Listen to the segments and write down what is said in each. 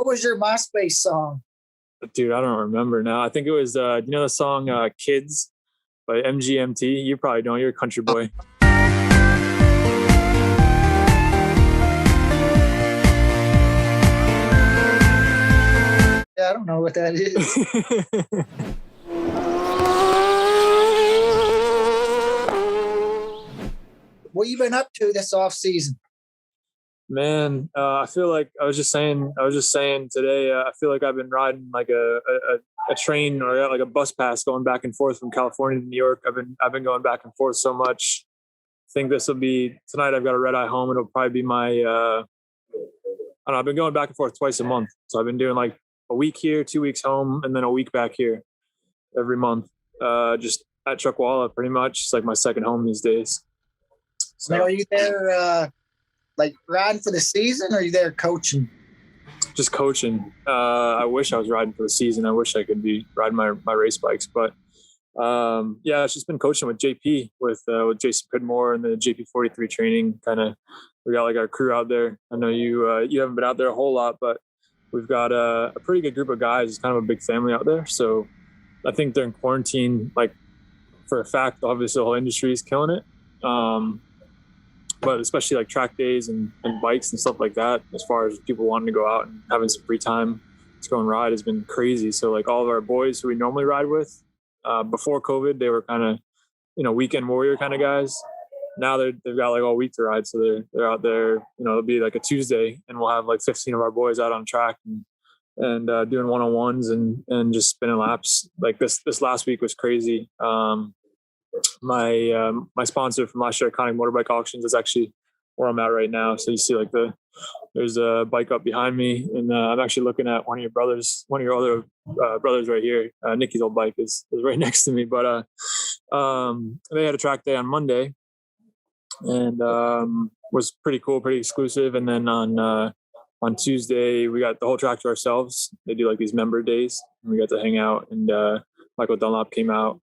was your MySpace song? Dude, I don't remember now. I think it was, you know the song Kids by MGMT? You probably don't. You're a country boy. Yeah, I don't know what that is. What you been up to this off season? Man, I feel like I was just saying today, I feel like I've been riding like a train or like a bus pass going back and forth from California to New York. I've been going back and forth so much. I think this will be tonight. I've got a red eye home. It'll probably be my, I don't know. I've been going back and forth twice a month. So I've been doing like a week here, 2 weeks home, and then a week back here every month. Just at Chuckwalla pretty much. It's like my second home these days. So Man, are you there, like riding for the season, or are you there coaching? Just coaching. I wish I was riding for the season. I wish I could be riding my race bikes, but yeah, it's just been coaching with JP, with Jason Pidmore and the JP43 training. Kind of, we got like our crew out there. I know you haven't been out there a whole lot, but we've got a pretty good group of guys. It's kind of a big family out there. So I think during quarantine, like for a fact, obviously the whole industry is killing it. But especially like track days and bikes and stuff like that, as far as people wanting to go out and having some free time to go and ride, has been crazy. So like all of our boys who we normally ride with, before COVID, they were kind of, weekend warrior kind of guys. Now they've got like all week to ride. So they're out there, it'll be like a Tuesday and we'll have like 15 of our boys out on track and doing one-on-ones and just spinning laps. Like this last week was crazy. My sponsor from last year, Iconic Motorbike Auctions, is actually where I'm at right now. So you see like there's a bike up behind me, and I'm actually looking at one of your other brothers right here. Nikki's old bike is right next to me, but they had a track day on Monday, and was pretty cool, pretty exclusive. And then on Tuesday we got the whole track to ourselves. They do like these member days, and we got to hang out, and Michael Dunlop came out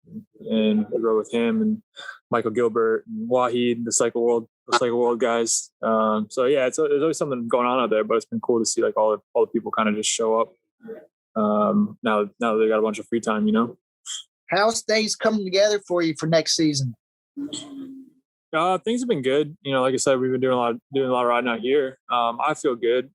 and we rode with him, and Michael Gilbert and Wahid, the Cycle World guys. So yeah, there's always something going on out there, but it's been cool to see like all the people kind of just show up. Now they got a bunch of free time, How's things coming together for you for next season? Things have been good. Like I said, we've been doing a lot of riding out here. I feel good.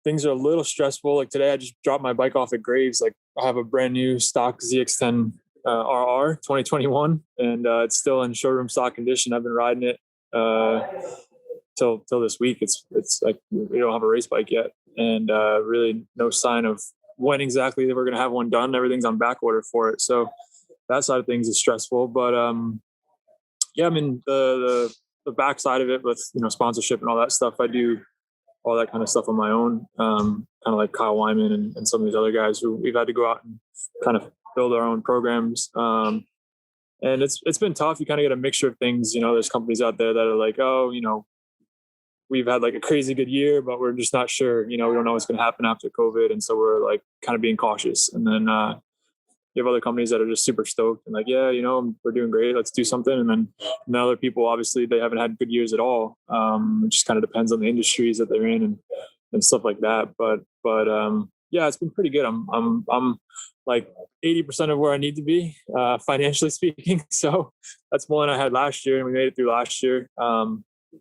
Things are a little stressful. Like today, I just dropped my bike off at Graves. Like I have a brand new stock ZX10 RR 2021, and it's still in showroom stock condition. I've been riding it till this week. It's like we don't have a race bike yet, and really no sign of when exactly we're going to have one done. Everything's on back order for it, so that side of things is stressful. But yeah, I mean the back side of it with sponsorship and all that stuff, I do all that kind of stuff on my own, kind of like Kyle Wyman and some of these other guys who we've had to go out and kind of build our own programs. And it's been tough. You kind of get a mixture of things. There's companies out there that are like, oh, we've had like a crazy good year, but we're just not sure. We don't know what's going to happen after COVID. And so we're like kind of being cautious. And then you have other companies that are just super stoked and like, yeah, we're doing great. Let's do something. And then other people, obviously, they haven't had good years at all. It just kind of depends on the industries that they're in and stuff like that. But yeah, it's been pretty good. I'm like 80% of where I need to be, financially speaking. So that's more than I had last year, and we made it through last year.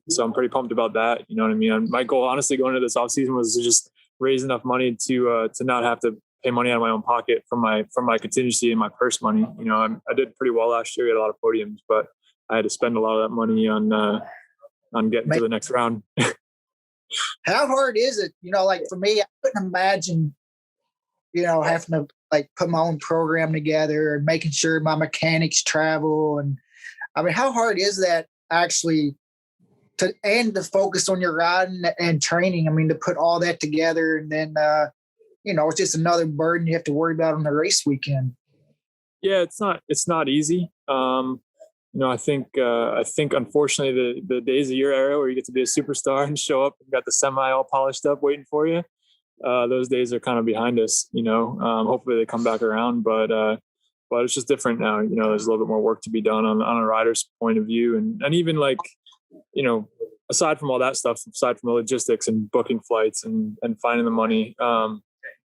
So I'm pretty pumped about that. You know what I mean? My goal, honestly, going into this off season was to just raise enough money to not have to pay money out of my own pocket from my contingency and my purse money. I did pretty well last year. We had a lot of podiums, but I had to spend a lot of that money on getting to the next round. How hard is it? Like for me, I couldn't imagine, having to like put my own program together and making sure my mechanics travel. And I mean, how hard is that actually to focus on your riding and training? I mean, to put all that together, and then, it's just another burden you have to worry about on the race weekend. Yeah, it's not easy. I think unfortunately the days of your era where you get to be a superstar and show up and got the semi all polished up waiting for you, those days are kind of behind us. Hopefully they come back around, but it's just different now. There's a little bit more work to be done on a rider's point of view, and even like, aside from all that stuff, aside from the logistics and booking flights and finding the money,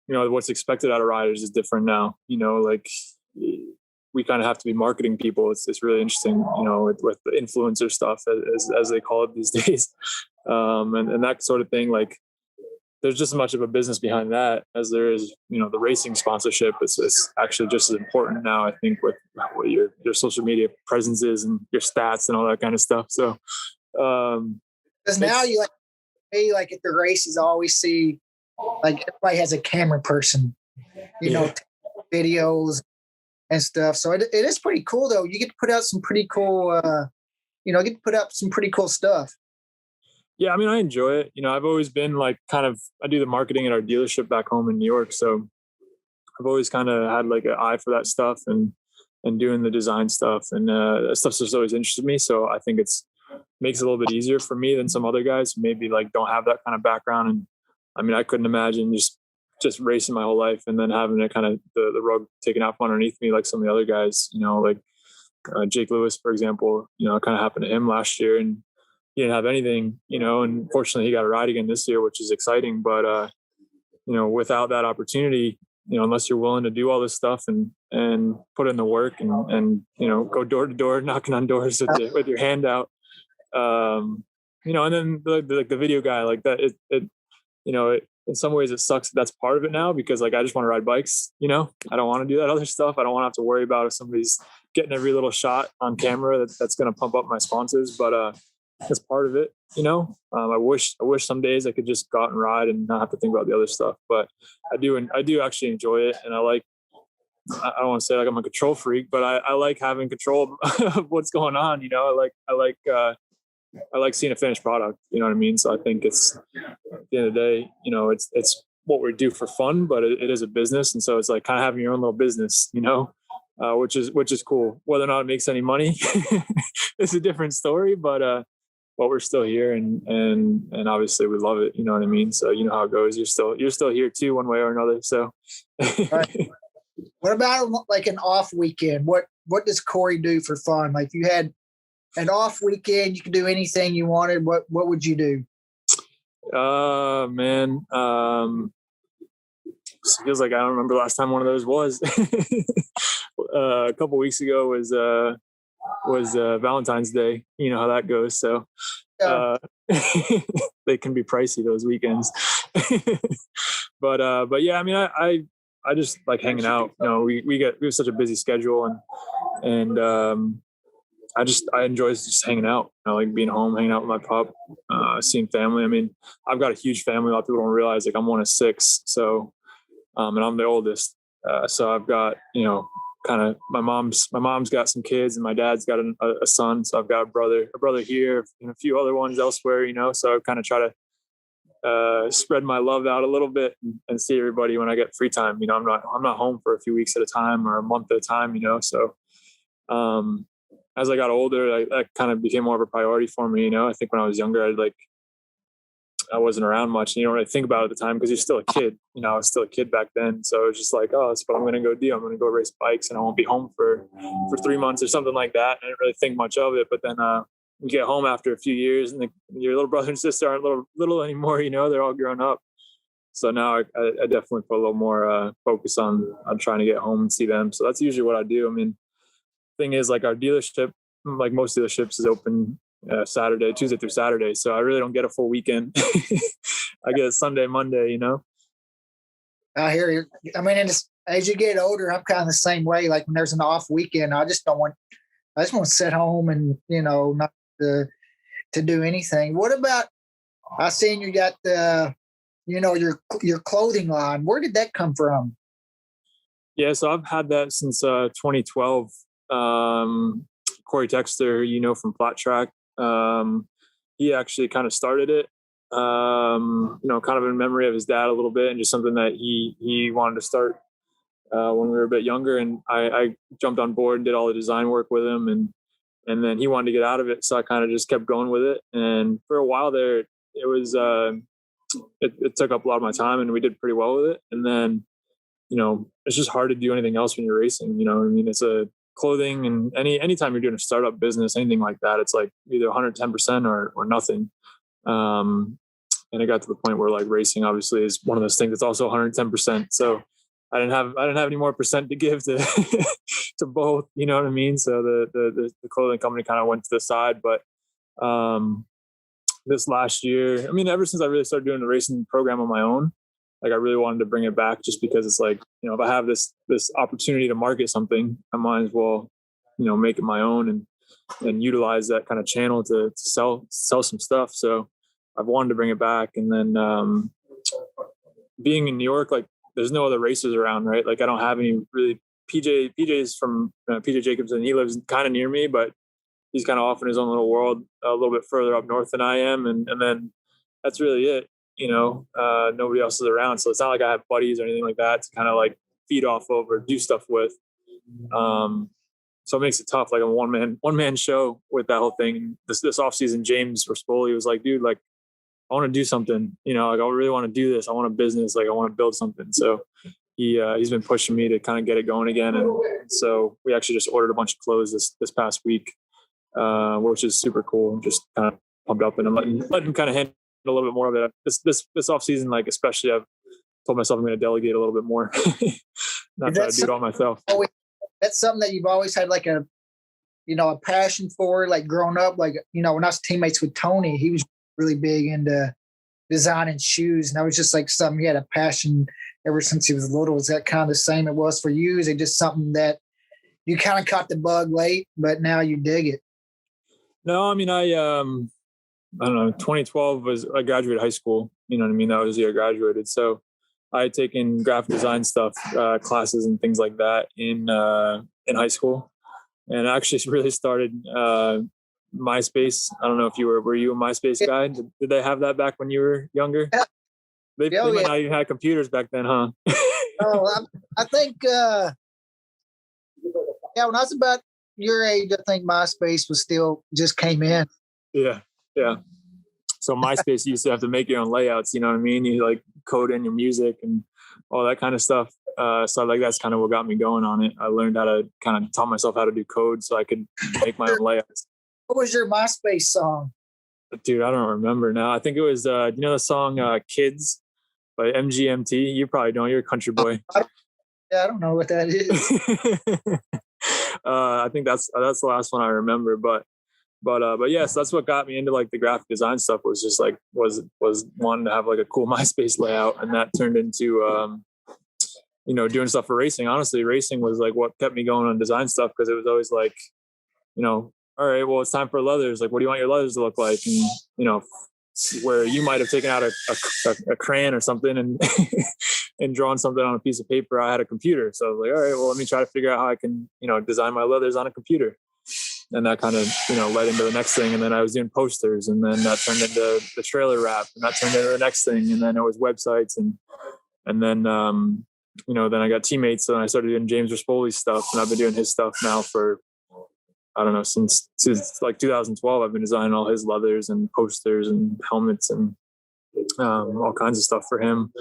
what's expected out of riders is different now. Like we kind of have to be marketing people. It's really interesting, with the influencer stuff as they call it these days. And that sort of thing. Like there's just as much of a business behind that as there is, the racing sponsorship. It's actually just as important now, I think, with what your social media presence is and your stats and all that kind of stuff. So, because now you like at the races, I always see like everybody has a camera person, videos and stuff. So it is pretty cool though. You get to put out some pretty cool, stuff. Yeah, I mean, I enjoy it. I've always been like I do the marketing at our dealership back home in New York. So I've always kind of had like an eye for that stuff and doing the design stuff. And that stuff's just always interested me. So I think makes it a little bit easier for me than some other guys who maybe like don't have that kind of background. And I mean, I couldn't imagine just racing my whole life and then having it kind of the rug taken out from underneath me like some of the other guys, like Jake Lewis, for example, it kind of happened to him last year and he didn't have anything, and fortunately he got a ride again this year, which is exciting. But, without that opportunity, unless you're willing to do all this stuff and put in the work and go door to door, knocking on doors with your hand out, and then the video guy like that, in some ways it sucks that's part of it now because like I just want to ride bikes. I don't want to do that other stuff. I don't want to have to worry about if somebody's getting every little shot on camera that's going to pump up my sponsors. But that's part of it. I wish some days I could just go out and ride and not have to think about the other stuff. But I do actually enjoy it, and I don't want to say like I'm a control freak, but I like having control of what's going on. I like seeing a finished product. You know what I mean? So I think it's at the end of the day, it's what we do for fun, but it is a business. And so it's like kind of having your own little business, which is cool. Whether or not it makes any money it's a different story, but we're still here and obviously we love it. You know what I mean? So you know how it goes. You're still here too, one way or another. So right. What about like an off weekend? What does Corey do for fun? Like if you had an off weekend, you could do anything you wanted. What would you do? Man. It feels like I don't remember the last time one of those was. A couple of weeks ago was Valentine's Day. You know how that goes. So they can be pricey those weekends. But yeah, I mean, I just like hanging out. We have such a busy schedule and I enjoy just hanging out. Like being home, hanging out with my pup, seeing family. I mean, I've got a huge family. A lot of people don't realize like I'm one of 6. So, and I'm the oldest. So I've got, kind of my mom's got some kids and my dad's got a son. So I've got a brother here and a few other ones elsewhere, so I kind of try to spread my love out a little bit and see everybody when I get free time. I'm not home for a few weeks at a time or a month at a time, so, as I got older, that kind of became more of a priority for me. I think when I was younger, I wasn't around much and you don't really think about it at the time because you're still a kid. I was still a kid back then. So it's just like, oh, that's what I'm going to go do. I'm going to go race bikes and I won't be home for 3 months or something like that. I didn't really think much of it. But then you get home after a few years and your little brother and sister aren't little anymore. They're all grown up. So now I definitely put a little more focus on trying to get home and see them. So that's usually what I do. I mean, thing is like our dealership, like most dealerships, is open Tuesday through Saturday. So I really don't get a full weekend. I get a Sunday, Monday, I hear you. I mean, as you get older, I'm kind of the same way. Like when there's an off weekend, I just want to sit home and, not to do anything. What about, I seen you got the, your clothing line. Where did that come from? Yeah. So I've had that since 2012. Corey Texter, from Flat Track. He actually kind of started it, kind of in memory of his dad a little bit and just something that he wanted to start when we were a bit younger. And I jumped on board and did all the design work with him. And then he wanted to get out of it. So I kind of just kept going with it. And for a while there, it was, it took up a lot of my time and we did pretty well with it. And then, it's just hard to do anything else when you're racing. I mean, it's a clothing and anytime you're doing a startup business, anything like that, it's like either 110% or nothing. And it got to the point where like racing obviously is one of those things that's also 110%. So I didn't have any more percent to give to to both, you know what I mean? So the clothing company kind of went to the side. But this last year, I mean, ever since I really started doing the racing program on my own, like I really wanted to bring it back just because it's like, you know, if I have this opportunity to market something, I might as well, you know, make it my own and utilize that kind of channel to sell some stuff. So I've wanted to bring it back. And then being in New York, like there's no other racers around, right? Like I don't have any really. PJ's from PJ Jacobson. He lives kind of near me, but he's kind of off in his own little world a little bit further up north than I am. And then that's really it. You know, nobody else is around. So it's not like I have buddies or anything like that to kind of like feed off of or do stuff with. So it makes it tough, like a one man show with that whole thing. This off season, James Rispoli was like, dude, like I want to do something, you know, like I really want to do this. I want a business, like I want to build something. So he's been pushing me to kind of get it going again. And so we actually just ordered a bunch of clothes this past week, which is super cool. Just kind of pumped up, and I'm letting him kind of handle a little bit more of it. This off season, like especially, I've told myself I'm going to delegate a little bit more, not try to do it all myself. That's something that you've always had like a passion for, like growing up. Like, you know, when I was teammates with Tony, he was really big into designing shoes, and that was just like something he had a passion ever since he was little. Is that kind of the same it was for you? Is it just something that you kind of caught the bug late, but now you dig it? No, I mean, I don't know, 2012 I graduated high school, you know what I mean? That was the year I graduated. So I had taken graphic design stuff, classes and things like that in high school. And I actually really started MySpace. I don't know if were you a MySpace guy? Did they have that back when you were younger? They might not even have computers back then, huh? I think, when I was about your age, I think MySpace was still just came in. Yeah. So MySpace, you used to have to make your own layouts, you know what I mean? You like code in your music and all that kind of stuff. So like that's kind of what got me going on it. I learned how to kind of taught myself how to do code so I could make my own layouts. What was your MySpace song? Dude, I don't remember now. I think it was, do you know the song Kids by MGMT? You probably don't. You're a country boy. I don't know what that is. I think that's the last one I remember. But yes, that's what got me into like the graphic design stuff. Was just like was wanting to have like a cool MySpace layout, and that turned into doing stuff for racing. Honestly, racing was like what kept me going on design stuff, because it was always like, you know, all right, well, it's time for leathers. Like, what do you want your leathers to look like? And, you know, where you might have taken out a crayon or something and and drawn something on a piece of paper, I had a computer. So I was like, all right, well, let me try to figure out how I can, you know, design my leathers on a computer. And that kind of, you know, led into the next thing. And then I was doing posters, and then that turned into the trailer wrap, and that turned into the next thing. And then it was websites, and then, then I got teammates, and I started doing James Rispoli's stuff, and I've been doing his stuff now for, I don't know, since like 2012, I've been designing all his leathers and posters and helmets and all kinds of stuff for him.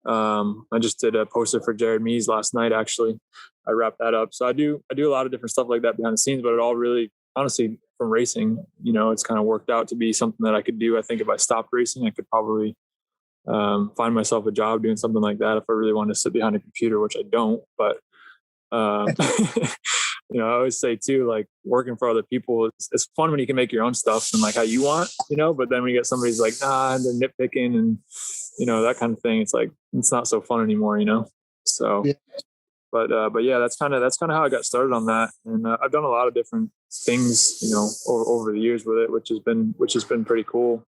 I just did a poster for Jared Mees last night. Actually, I wrapped that up. So I do a lot of different stuff like that behind the scenes, but it all really, honestly, from racing, you know, it's kind of worked out to be something that I could do. I think if I stopped racing, I could probably find myself a job doing something like that if I really wanted to sit behind a computer, which I don't. But you know, I always say too, like working for other people, it's fun when you can make your own stuff and like how you want, you know, but then when you get somebody's like, nah, and they're nitpicking and, you know, that kind of thing, it's like, it's not so fun anymore, you know? So, yeah. But yeah, that's kind of how I got started on that. And I've done a lot of different things, you know, over the years with it, which has been pretty cool.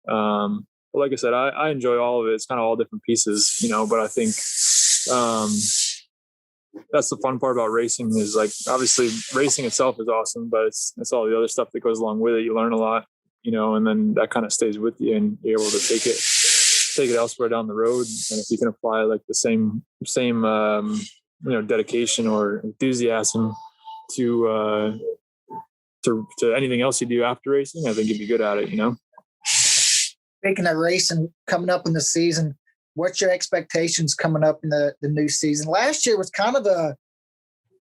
But like I said, I enjoy all of it. It's kind of all different pieces, you know, but I think, that's the fun part about racing is like, obviously racing itself is awesome, but it's all the other stuff that goes along with it. You learn a lot, you know, and then that kind of stays with you, and you're able to take it elsewhere down the road. And if you can apply like the same, you know, dedication or enthusiasm to anything else you do after racing, I think you'd be good at it, you know? Speaking of racing coming up in the season, what's your expectations coming up in the new season? Last year was kind of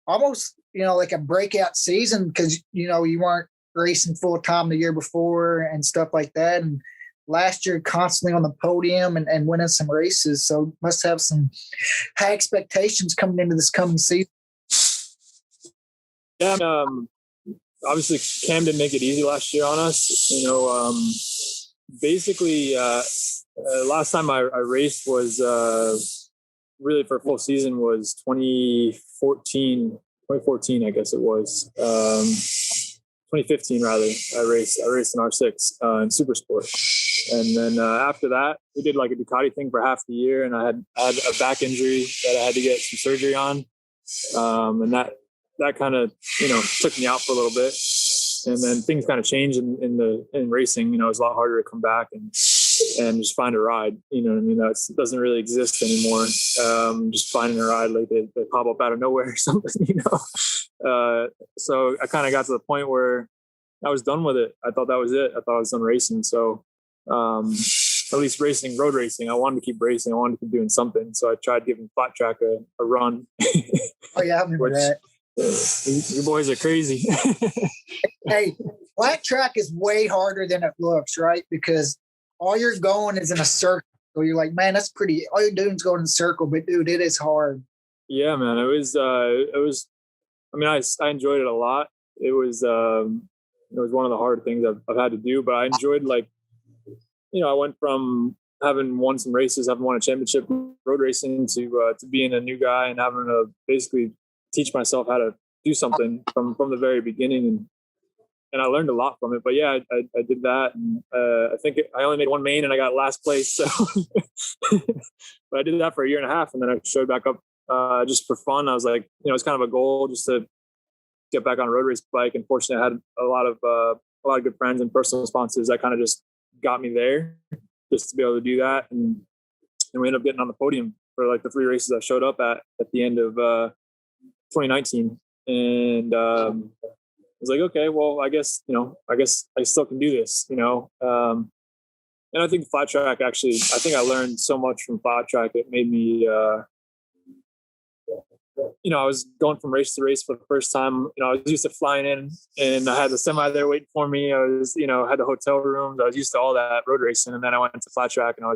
almost like a breakout season because, you weren't racing full time the year before and stuff like that. And last year, constantly on the podium and winning some races. So must have some high expectations coming into this coming season. Yeah. Obviously Cam didn't make it easy last year on us. Basically, last time I raced was really for a full season was 2014, I guess it was. 2015 rather. I raced in R6 in Super Sport. And then after that, we did like a Ducati thing for half the year, and I had a back injury that I had to get some surgery on. And that kind of, took me out for a little bit. And then things kind of changed in racing. It's a lot harder to come back and just find a ride. You know what I mean? That doesn't really exist anymore. Just finding a ride, like they pop up out of nowhere or something, So I kind of got to the point where I was done with it. I thought that was it. I thought I was done racing. So at least road racing, I wanted to keep racing. I wanted to keep doing something. So I tried giving flat track a run. Oh yeah, I remember that. You boys are crazy. Hey, flat track is way harder than it looks, right? Because all you're going is in a circle. So you're like, man, that's pretty. All you're doing is going in a circle, but dude, it is hard. Yeah, man. It was. I mean, I enjoyed it a lot. It was one of the hard things I've had to do, but I enjoyed I went from having won some races, having won a championship road racing to being a new guy and having to basically teach myself how to do something from the very beginning. And I learned a lot from it, but yeah, I did that. And I think I only made one main and I got last place. So, but I did that for a year and a half. And then I showed back up just for fun. I was like, it's kind of a goal just to get back on a road race bike. And fortunately, I had a lot of good friends and personal sponsors that kind of just got me there just to be able to do that. And we ended up getting on the podium for like the 3 races I showed up at the end of 2019. And I was like, okay, well, I guess I still can do this, And I think flat track actually, I think I learned so much from flat track. It made me, I was going from race to race for the first time. I was used to flying in and I had the semi there waiting for me. I was, had the hotel rooms. I was used to all that road racing. And then I went to flat track and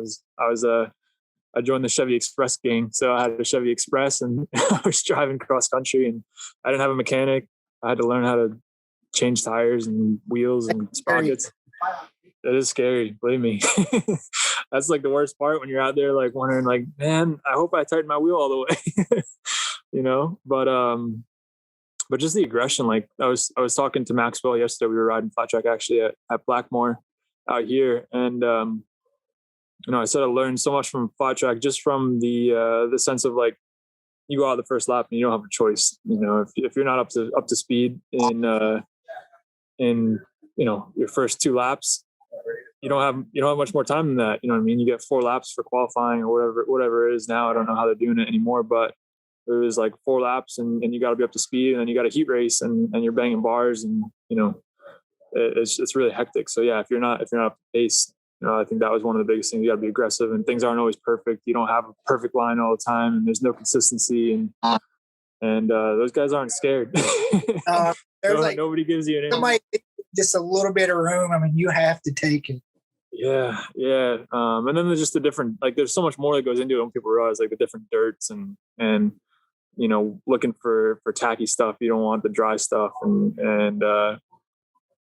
I joined the Chevy Express gang. So I had a Chevy Express and I was driving cross country and I didn't have a mechanic. I had to learn how to change tires and wheels and sprockets. It is scary, believe me. That's like the worst part when you're out there like wondering like, man, I hope I tightened my wheel all the way. But just the aggression. Like I was talking to Maxwell yesterday. We were riding flat track actually at Blackmore out here. And I said I learned so much from flat track, just from the sense of like, you go out the first lap and you don't have a choice. If you're not up to speed in your first 2 laps, you don't have much more time than that. You know what I mean? You get 4 laps for qualifying or whatever it is now. I don't know how they're doing it anymore, but it was like 4 laps and you got to be up to speed, and then you got a heat race and you're banging bars and it's really hectic. So yeah, if you're not up to pace, I think that was one of the biggest things. You got to be aggressive, and things aren't always perfect. You don't have a perfect line all the time, and there's no consistency. And those guys aren't scared. Nobody gives you an somebody just a little bit of room. I mean, you have to take it. Yeah. And then there's just the different, like, there's so much more that goes into it when people realize like the different dirts and looking for tacky stuff. You don't want the dry stuff, and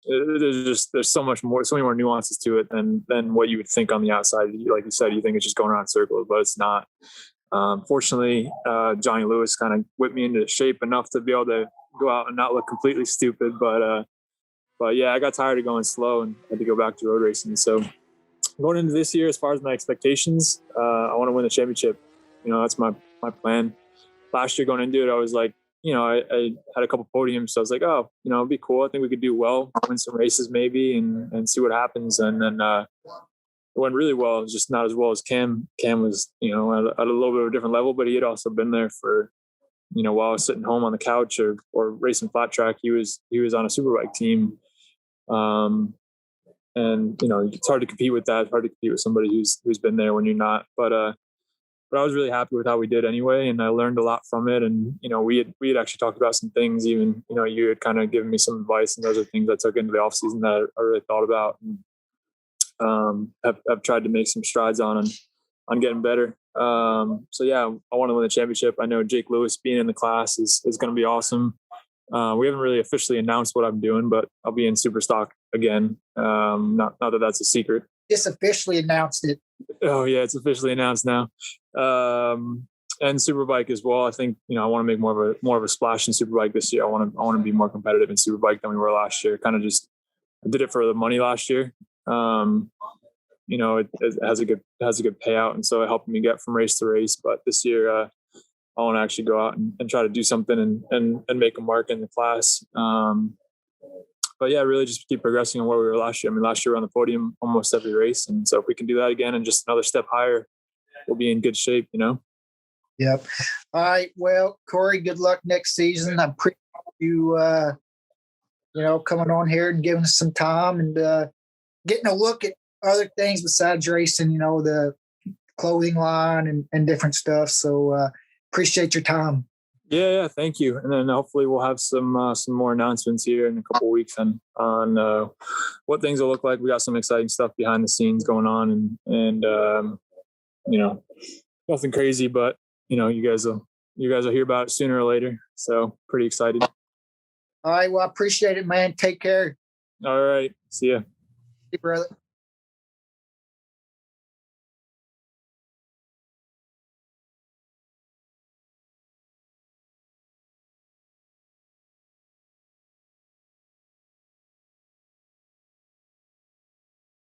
there's so many more nuances to it than what you would think on the outside. Like you said, you think it's just going around in circles, but it's not. Fortunately, Johnny Lewis kind of whipped me into shape enough to be able to go out and not look completely stupid. But yeah, I got tired of going slow and had to go back to road racing. So going into this year, as far as my expectations, I want to win the championship. That's my plan. Last year going into it, I was like, I had a couple podiums, so I was like, oh, it'd be cool. I think we could do well, win some races maybe, and see what happens. And then it went really well. It was just not as well as Cam. Cam was, at a little bit of a different level, but he had also been there for, while I was sitting home on the couch or racing flat track. He was on a Superbike team. And it's hard to compete with that. It's hard to compete with somebody who's been there when you're not. But but I was really happy with how we did anyway. And I learned a lot from it. And, you know, we had actually talked about some things, even, you know, you had kind of given me some advice, and those are things I took into the off season that I really thought about, and I've tried to make some strides on getting better. So yeah, I want to win the championship. I know Jake Lewis being in the class is going to be awesome. We haven't really officially announced what I'm doing, but I'll be in super stock again. Not that that's a secret. Just officially announced it. Oh yeah, it's officially announced now. And Superbike as well. I think, you know, I want to make more of a splash in Superbike this year. I want to be more competitive in Superbike than we were last year. Kind of just, I did it for the money last year. You know, it has a good payout, and so it helped me get from race to race. But this year, I want to actually go out and try to do something and make a mark in the class. But yeah, really just keep progressing on where we were last year. I mean, last year we were on the podium almost every race, and so if we can do that again and just another step higher, we'll be in good shape, you know. Yep. All right. Well, Corey, good luck next season. I appreciate you, you know, coming on here and giving us some time and getting a look at other things besides racing, you know, the clothing line and different stuff. So appreciate your time. Yeah, thank you. And then hopefully we'll have some more announcements here in a couple of weeks on what things will look like. We got some exciting stuff behind the scenes going on, and you know, nothing crazy, but you know, you guys will hear about it sooner or later. So pretty excited. All right. Well, I appreciate it, man. Take care. All right. See ya. Hey, brother.